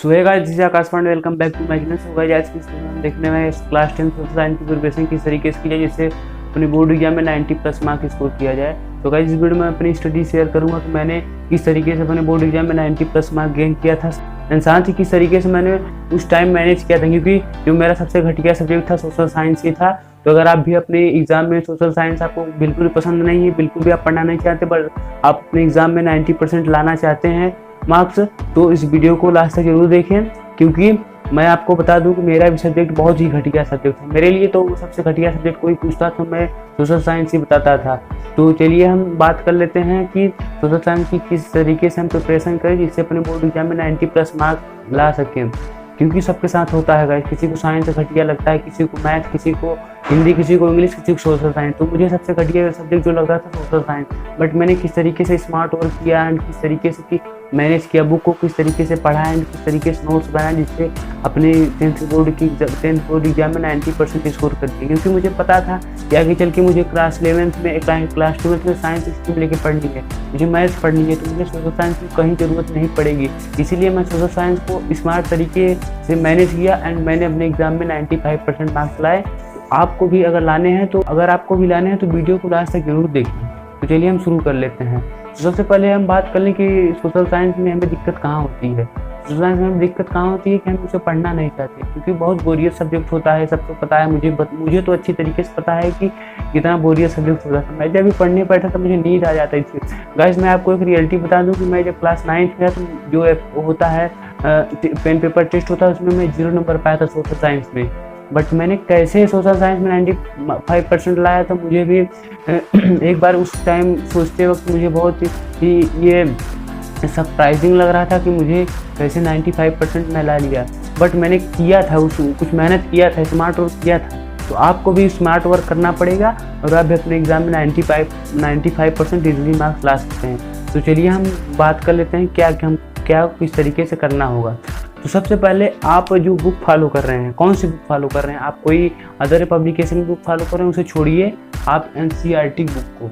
So hey guys, this is Akash Pandey. Welcome back to my channel. So guys, आज की इस video में हम देखने में क्लास 10 सोशल साइंस की प्रिपरेशन किस तरीके से की जाए जिससे अपने बोर्ड एग्जाम में 90+ मार्क स्कोर किया जाए। तो गाइस, इस वीडियो में अपनी स्टडी शेयर करूंगा कि मैंने किस तरीके से अपने बोर्ड एग्जाम में 90+ मार्क गेन किया था एंड साथ ही किस तरीके से मैंने उस टाइम मैनेज किया था, क्योंकि जो मेरा सबसे घटिया सब्जेक्ट था सोशल साइंस ही था। तो अगर आप भी अपने एग्जाम में सोशल साइंस आपको बिल्कुल पसंद नहीं है, बिल्कुल भी आप पढ़ना नहीं चाहते, बट आप अपने एग्जाम में 90% लाना चाहते हैं मार्क्स, तो इस वीडियो को लास्ट तक जरूर देखें, क्योंकि मैं आपको बता दूं कि मेरा भी सब्जेक्ट बहुत ही घटिया सब्जेक्ट था। मेरे लिए तो सबसे घटिया सब्जेक्ट कोई पूछता तो मैं सोशल साइंस ही बताता था। तो चलिए हम बात कर लेते हैं कि सोशल साइंस की किस तरीके से हम प्रिपरेशन करें जिससे अपने बोर्ड एग्जाम में 90+ मार्क ला सकें, क्योंकि सबके साथ होता है गाइस। किसी को साइंस घटिया लगता है, किसी को मैथ, किसी को हिंदी, किसी को इंग्लिश, किसी को सोशल साइंस। तो मुझे सबसे घटिया सब्जेक्ट जो लग रहा था सोशल साइंस, बट मैंने किस तरीके से स्मार्ट वर्क किया एंड किस तरीके से मैनेज किया, बुक को किस तरीके से पढ़ा एंड किस तरीके से नोट्स बनाया जिससे अपने 10th बोर्ड एग्जाम में 90% स्कोर कर दिया। क्योंकि मुझे पता था कि आगे चल के मुझे क्लास 12th में साइंस स्ट्रीम लेके पढ़नी है, मुझे मैथ्स पढ़नी है, तो मुझे सोशल साइंस की कहीं ज़रूरत नहीं पड़ेगी। इसीलिए मैं सोशल साइंस को स्मार्ट तरीके से मैनेज किया एंड मैंने अपने एग्जाम में 95% मार्क्स लाए। आपको भी अगर लाने हैं तो वीडियो को लास्ट तक जरूर देखें। तो चलिए हम शुरू कर लेते हैं। तो सबसे पहले हम बात कर लें कि सोशल साइंस में हमें दिक्कत कहाँ होती है। सोशल साइंस में हमें दिक्कत कहाँ होती है कि हम उसे पढ़ना नहीं चाहते, क्योंकि बहुत बोरियत सब्जेक्ट होता है। सबको पता है, मुझे तो अच्छी तरीके से पता है कि कितना बोरियत सब्जेक्ट होता था। मैं जब भी पढ़ने बैठा था मुझे नींद आ जाती थी। गाइस, मैं आपको एक रियलिटी बता दूं कि मैं जब क्लास 9th में तो जो होता है पेन पेपर टेस्ट होता है, उसमें मैं 0 नंबर पाया था सोशल साइंस में। बट मैंने कैसे सोशल साइंस में 95% लाया था, मुझे भी एक बार उस टाइम सोचते वक्त मुझे बहुत ही ये सरप्राइजिंग लग रहा था कि मुझे कैसे 95% मैं ला लिया। बट मैंने किया था, कुछ मेहनत किया था, स्मार्ट वर्क किया था। तो आपको भी स्मार्ट वर्क करना पड़ेगा और आप भी अपने एग्जाम में 95% इजीली मार्क्स ला सकते हैं। तो चलिए हम बात कर लेते हैं क्या किस तरीके से करना होगा। तो सबसे पहले आप जो बुक फॉलो कर रहे हैं, कौन सी बुक फॉलो कर रहे हैं, आप कोई अदर पब्लिकेशन बुक फॉलो कर रहे हैं उसे छोड़िए, आप NCERT बुक को,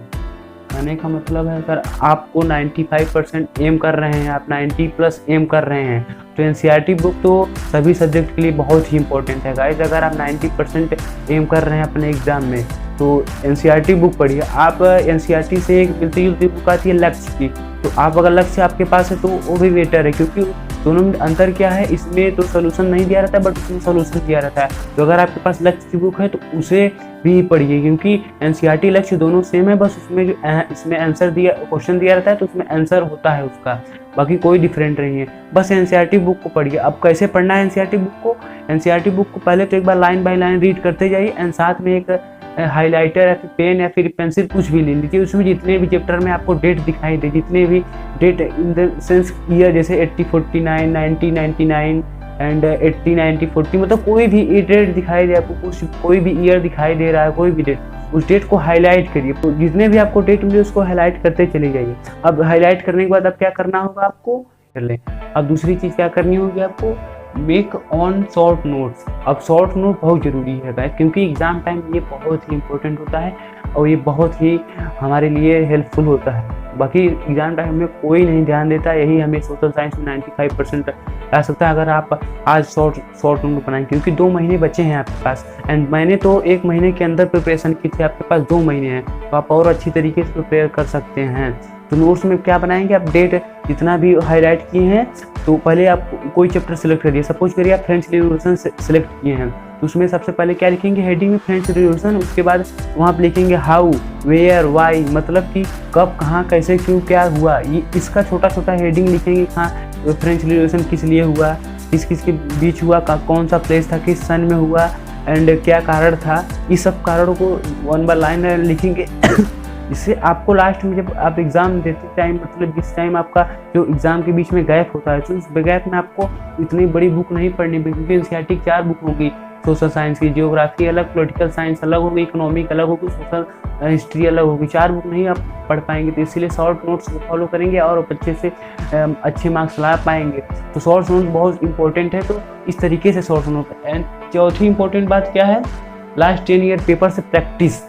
कहने का मतलब है अगर आपको 95% एम कर रहे हैं, आप 90+ एम कर रहे हैं, तो NCERT बुक तो सभी सब्जेक्ट के लिए बहुत ही इंपॉर्टेंट है गाइस। अगर आप 90% एम कर रहे हैं अपने एग्जाम में तो NCERT बुक पढ़िए। आप NCERT से एक मिलती जुलती बुक आती है लक्ष्य की, तो आप अगर लक्ष्य आपके पास है तो वो भी बेटर है, क्योंकि दोनों में अंतर क्या है, इसमें तो सोल्यूशन नहीं दिया रहता है बट उसमें सोल्यूशन दिया रहता है। तो अगर आपके पास लक्ष्य की बुक है तो उसे भी पढ़िए, क्योंकि NCERT लक्ष्य दोनों सेम है, बस उसमें जो इसमें आंसर क्वेश्चन दिया रहता है तो उसमें आंसर होता है उसका, बाकी कोई डिफरेंट नहीं है। बस NCERT बुक को पढ़िए। अब कैसे पढ़ना है NCERT बुक को? NCERT बुक को पहले तो एक बार लाइन बाय लाइन रीड करते जाइए एंड साथ में एक हाइलाइटर या फिर पेन या फिर पेंसिल कुछ भी ले लीजिए। उसमें जितने भी चैप्टर में आपको डेट दिखाई दे, जितने भी date in the sense year, जैसे 80, 49, 90, 99 एंड 80, 90, 40, मतलब कोई भी डेट दिखाई दे आपको, कोई भी ईयर दिखाई दे रहा है, कोई भी डेट, उस डेट को हाईलाइट करिए। तो जितने भी आपको डेट मिले उसको हाईलाइट करते चले जाइए। अब हाईलाइट करने के बाद अब क्या करना होगा आपको, कर लें। अब दूसरी चीज़ क्या करनी होगी आपको, मेक ऑन शॉर्ट नोट्स। अब शॉर्ट नोट बहुत ज़रूरी है गाइस, क्योंकि एग्ज़ाम टाइम ये बहुत ही इंपॉर्टेंट होता है और ये बहुत ही हमारे लिए हेल्पफुल होता है। बाकी एग्जाम टाइम में कोई नहीं ध्यान देता, यही हमें सोशल साइंस में 95% आ सकता है अगर आप आज शॉर्ट नोट बनाएं, क्योंकि 2 महीने बचे हैं आपके पास एंड मैंने तो 1 महीने के अंदर प्रिपरेशन की थी, आपके पास 2 महीने हैं, तो आप और अच्छी तरीके से प्रिपेयर कर सकते हैं। तो नोट्स में क्या बनाएंगे, आप डेट जितना भी हाईलाइट किए हैं, तो पहले आप कोई चैप्टर सेलेक्ट करिए। सपोज करिए आप फ्रेंच रिवॉल्यूशन सेलेक्ट किए हैं, तो उसमें सबसे पहले क्या लिखेंगे, हेडिंग में फ्रेंच रिवॉल्यूशन, उसके बाद वहाँ आप लिखेंगे हाउ, वेयर, वाई, मतलब कि कब, कहाँ, कैसे, क्यों, क्या हुआ। ये इसका छोटा छोटा हेडिंग लिखेंगे, कहाँ फ्रेंच रिवॉल्यूशन किस लिए हुआ, किस के बीच हुआ, कौन सा प्लेस था, किस सन में हुआ एंड क्या कारण था। इस सब कारणों को 1 बाय लाइन लिखेंगे। इससे आपको लास्ट में जब आप एग्ज़ाम देते टाइम, मतलब जिस टाइम आपका जो एग्ज़ाम के बीच में गैप होता है, तो उस गैप में आपको इतनी बड़ी बुक नहीं पढ़नी पड़ेगी, क्योंकि NCERT की 4 बुक होगी सोशल साइंस की, जियोग्राफी अलग, पॉलिटिकल साइंस अलग होगी, इकोनॉमिक अलग होगी, सोशल हिस्ट्री अलग होगी। 4 बुक नहीं आप पढ़ पाएंगे, तो इसीलिए शॉर्ट नोट्स को फॉलो करेंगे और अच्छे से अच्छे मार्क्स ला पाएंगे। तो शॉर्ट नोट बहुत इंपॉर्टेंट है, तो इस तरीके से शॉर्ट नोट। एंड चौथी इंपॉर्टेंट बात क्या है, लास्ट 10 ईयर पेपर से प्रैक्टिस,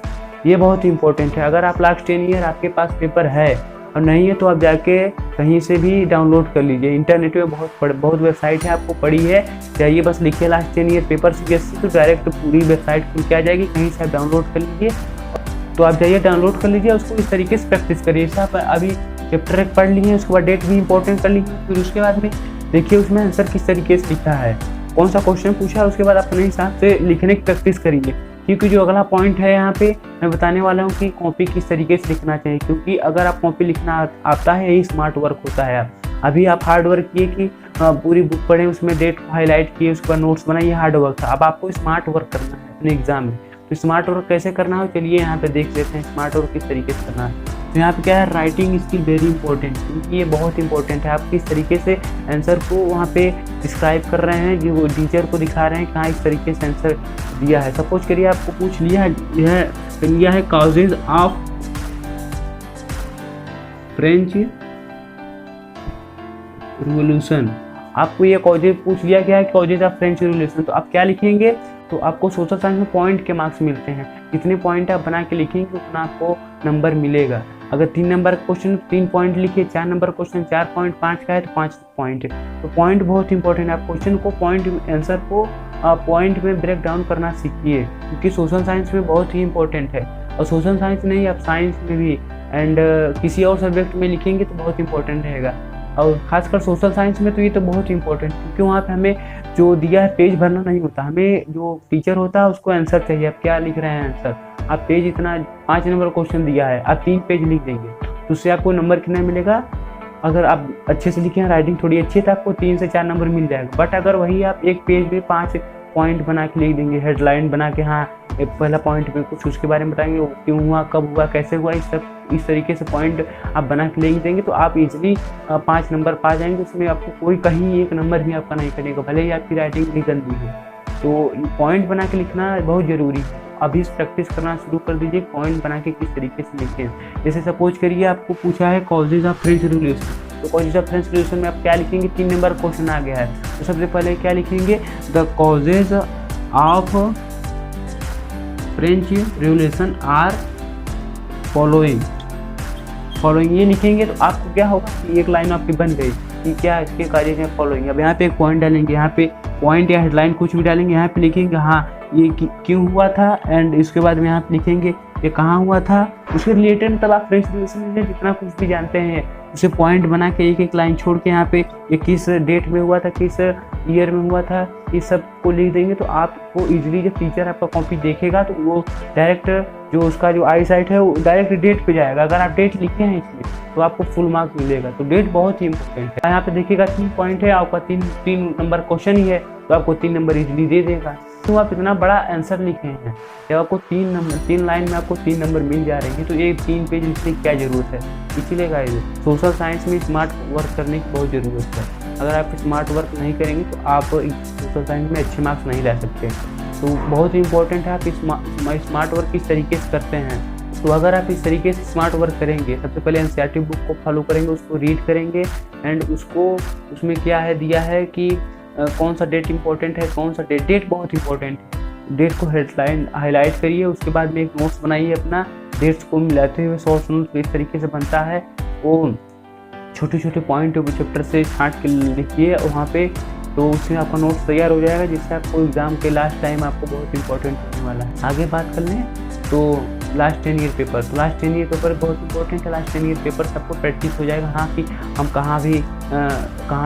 ये बहुत इंपॉर्टेंट है। अगर आप लास्ट 10 ईयर आपके पास पेपर है और नहीं है तो आप जाके कहीं से भी डाउनलोड कर लीजिए। इंटरनेट में बहुत वेबसाइट है, आपको पड़ी है, चाहिए बस लिखिए लास्ट 10 ईयर पेपर CBSE तो डायरेक्ट पूरी वेबसाइट खुल के आ जाएगी, कहीं से आप डाउनलोड कर लीजिए। तो आप जाइए डाउनलोड कर लीजिए, उसको इस तरीके से प्रैक्टिस करिए। जैसे आप अभी चैप्टर 1 पढ़ लिए, उसके बाद डेट भी इंपॉर्टेंट कर लीजिए, फिर उसके बाद में देखिए उसमें आंसर किस तरीके से लिखा है, कौन सा क्वेश्चन पूछा है, उसके बाद अपने हिसाब से लिखने की प्रैक्टिस करिए। क्योंकि जो अगला पॉइंट है यहाँ पे मैं बताने वाला हूँ कि कॉपी किस तरीके से लिखना चाहिए, क्योंकि अगर आप कॉपी लिखना आता है यही स्मार्ट वर्क होता है। अभी आप हार्ड वर्क किए कि पूरी बुक पढ़े, उसमें डेट को हाईलाइट किए, उसके बाद नोट्स बनाए, ये हार्ड वर्क था। अब आपको स्मार्ट वर्क करना है अपने एग्जाम में। तो स्मार्ट वर्क कैसे करना है चलिए यहाँ पे देख लेते हैं स्मार्ट वर्क किस तरीके से करना है। तो यहाँ पे क्या है, राइटिंग स्किल वेरी इंपॉर्टेंट, क्योंकि ये बहुत इंपॉर्टेंट है। आप किस तरीके से आंसर को वहाँ पे डिस्क्राइब कर रहे हैं, जो वो टीचर को दिखा रहे हैं कहाँ इस तरीके से आंसर दिया है। सपोज करिए आपको पूछ लिया है कॉजेज ऑफ फ्रेंच रिवॉल्यूशन। आपको ये कॉजेज पूछ लिया गया है कॉजेज ऑफ फ्रेंच रिवॉल्यूशन, तो आप क्या लिखेंगे, तो आपको सोशल साइंस में पॉइंट के मार्क्स मिलते हैं। जितने पॉइंट आप बना के लिखेंगे उतना आपको नंबर मिलेगा। अगर 3 नंबर का क्वेश्चन 3 पॉइंट लिखिए, 4 नंबर क्वेश्चन 4 पॉइंट, 5 का है तो 5 पॉइंट। तो पॉइंट बहुत इंपॉर्टेंट है। आप क्वेश्चन को आंसर को पॉइंट में ब्रेक डाउन करना सीखिए, क्योंकि सोशल साइंस में बहुत ही इंपॉर्टेंट है। और सोशल साइंस नहीं, आप साइंस में भी एंड किसी और सब्जेक्ट में लिखेंगे तो बहुत इंपॉर्टेंट रहेगा। और खासकर सोशल साइंस में तो ये तो बहुत इंपॉर्टेंट, क्योंकि वहाँ पे हमें जो दिया है पेज भरना नहीं होता, हमें जो टीचर होता है उसको आंसर चाहिए। आप क्या लिख रहे हैं आंसर, आप पेज इतना 5 नंबर क्वेश्चन दिया है, आप 3 पेज लिख देंगे तो उससे आपको नंबर कितना मिलेगा। अगर आप अच्छे से लिखे हैं, राइटिंग थोड़ी अच्छी है, तो आपको 3 से 4 नंबर मिल जाएगा। बट अगर वही आप एक पेज में 5 पॉइंट बना के लिख देंगे, हेडलाइन बना के, हाँ पहला पॉइंट पे कुछ उसके बारे में बताएंगे, वो क्यों हुआ, कब हुआ, कैसे हुआ, इस तरीके से पॉइंट आप बना के लिख देंगे तो आप इजीली 5 नंबर पा जाएंगे। उसमें आपको कोई कहीं एक नंबर भी आपका नहीं कटेगा, भले ही आपकी राइटिंग भी गंदी है। तो पॉइंट बना के लिखना बहुत ज़रूरी है। अभी प्रैक्टिस करना शुरू कर दीजिए, पॉइंट बना के किस तरीके से लिखते हैं। जैसे सपोज करिए आपको पूछा है कॉजेज ऑफ फ्रेंच रिवॉल्यूशन, तो कॉजेज ऑफ फ्रेंच रिवॉल्यूशन में आप क्या लिखेंगे, 3 नंबर क्वेश्चन आ गया है। तो सबसे पहले क्या लिखेंगे, the causes of French revolution are following ये लिखेंगे तो आपको क्या होगा कि एक लाइन आपकी बन गई कि क्या इसके कार्य हैं फॉलोइंग। अब यहाँ पे एक पॉइंट डालेंगे, यहाँ पे पॉइंट या हेडलाइन कुछ भी डालेंगे, यहाँ पे लिखेंगे हाँ ये क्यों हुआ था, एंड इसके बाद में यहाँ पे लिखेंगे ये कहाँ हुआ था, उसके रिलेटेड मतलब आप फ्रेंच रिवॉल्यूशन में जितना कुछ भी जानते हैं उसे पॉइंट बना के एक लाइन छोड़ के यहाँ पे ये किस डेट में हुआ था, किस ईयर में हुआ था, इस सब को लिख देंगे तो आपको इजीली जब टीचर आपका कॉपी देखेगा तो वो डायरेक्ट जो उसका जो आई साइट है वो डायरेक्ट डेट पे जाएगा। अगर आप डेट लिखे हैं इसमें तो आपको फुल मार्क्स मिलेगा। तो डेट बहुत ही इंपॉर्टेंट है। यहाँ पे देखिएगा 3 पॉइंट है, आपका 3 नंबर क्वेश्चन ही है तो आपको 3 नंबर इजीली दे देगा। तो आप इतना बड़ा आंसर लिखे हैं, जब आपको 3 लाइन में आपको 3 नंबर मिल जा रहे हैं तो ये 3 पेज लिखने की क्या ज़रूरत है। इसीलिए गाइस सोशल साइंस में स्मार्ट वर्क करने की बहुत ज़रूरत है। अगर आप स्मार्ट वर्क नहीं करेंगे तो आप सोशल साइंस में अच्छे मार्क्स नहीं ला सकते। तो बहुत ही इंपॉर्टेंट है आप स्मार्ट वर्क किस तरीके से करते हैं। तो अगर आप इस तरीके से स्मार्ट वर्क करेंगे, सबसे पहले एनसीईआरटी बुक को फॉलो करेंगे, उसको रीड करेंगे एंड उसमें क्या है दिया है कि कौन सा डेट इंपॉर्टेंट है, कौन सा डेट बहुत इंपॉर्टेंट है, डेट को हेडलाइन हाईलाइट करिए। उसके बाद में एक नोट्स बनाइए अपना, डेट्स को मिलाते हुए शॉर्ट नोट्स इस तरीके से बनता है, वो छोटे छोटे पॉइंट चैप्टर से छांट के लिखिए वहाँ पे, तो उसमें आपका नोट्स तैयार हो जाएगा, जिससे आपको एग्जाम के लास्ट टाइम आपको बहुत इंपॉर्टेंट होने वाला है। आगे बात कर लें तो लास्ट 10 ईयर पेपर, तो लास्ट 10 ईयर पेपर बहुत इंपॉर्टेंट है। लास्ट 10 ईयर पेपर सबको प्रैक्टिस हो जाएगा, हाँ कि हम कहाँ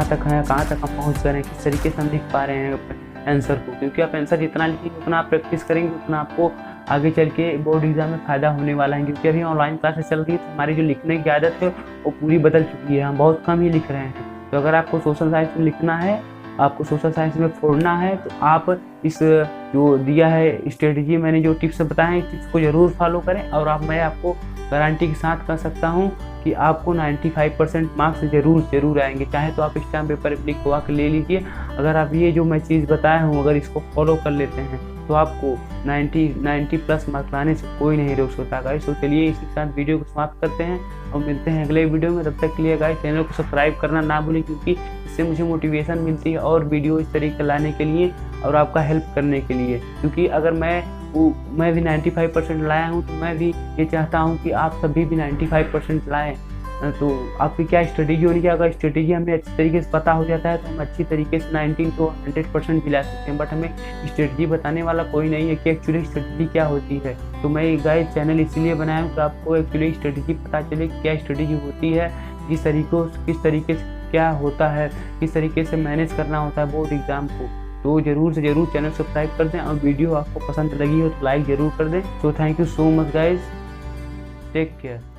तक हैं, कहाँ तक हम पहुँच कर रहे हैं, किस तरीके से हम लिख पा रहे हैं आंसर को। क्योंकि आप आंसर जितना लिखेंगे उतना आप प्रैक्टिस करेंगे उतना आपको आगे चल के बोर्ड एग्जाम में फ़ायदा होने वाला है। क्योंकि अभी ऑनलाइन क्लासेस चल रही है तो हमारी जो लिखने की आदत है वो पूरी बदल चुकी है, हम बहुत कम ही लिख रहे हैं। तो अगर आपको सोशल साइंस में लिखना है, आपको सोशल साइंस में फोड़ना है, तो आप इस जो दिया है स्ट्रेटजी, मैंने जो टिप्स बताए हैं इस टिप्स को ज़रूर फॉलो करें। और मैं आपको गारंटी के साथ कह सकता हूँ कि आपको 95% मार्क्स ज़रूर आएंगे। चाहे तो आप स्टैम्प पेपर क्लिक करवा के ले लीजिए। अगर आप ये जो मैं चीज़ बताया हूँ अगर इसको फॉलो कर लेते हैं तो आपको 90+ मार्क्स लाने से कोई नहीं रोक सकता गाइस। तो चलिए इसी के साथ वीडियो को समाप्त करते हैं और मिलते हैं अगले वीडियो में। तब तक के लिए गाइस चैनल को सब्सक्राइब करना ना भूलें, क्योंकि इससे मुझे मोटिवेशन मिलती है और वीडियो इस तरीके लाने के लिए और आपका हेल्प करने के लिए। क्योंकि अगर मैं भी 95% लाया हूँ तो मैं भी ये चाहता हूँ कि आप सभी भी 95% लाएँ। तो आपकी क्या स्ट्रेटेजी होनी चाहिए। अगर स्ट्रेटेजी हमें अच्छी तरीके से पता हो जाता है तो हम अच्छी तरीके से 90 to 100% भी ला सकते हैं। बट हमें स्ट्रेटेजी बताने वाला कोई नहीं है कि एक्चुअली स्ट्रेटेजी क्या होती है। तो मैं गाइस चैनल इसलिए बनाया हूँ कि आपको एक्चुअली स्ट्रेटेजी पता चले क्या स्ट्रेटेजी होती है, किस तरीके से क्या होता है, किस तरीके से मैनेज करना होता है बोर्ड एग्जाम को। तो जरूर से जरूर चैनल सब्सक्राइब कर दें, और वीडियो आपको पसंद लगी हो तो लाइक जरूर कर दें। तो thank you so much guys, take care.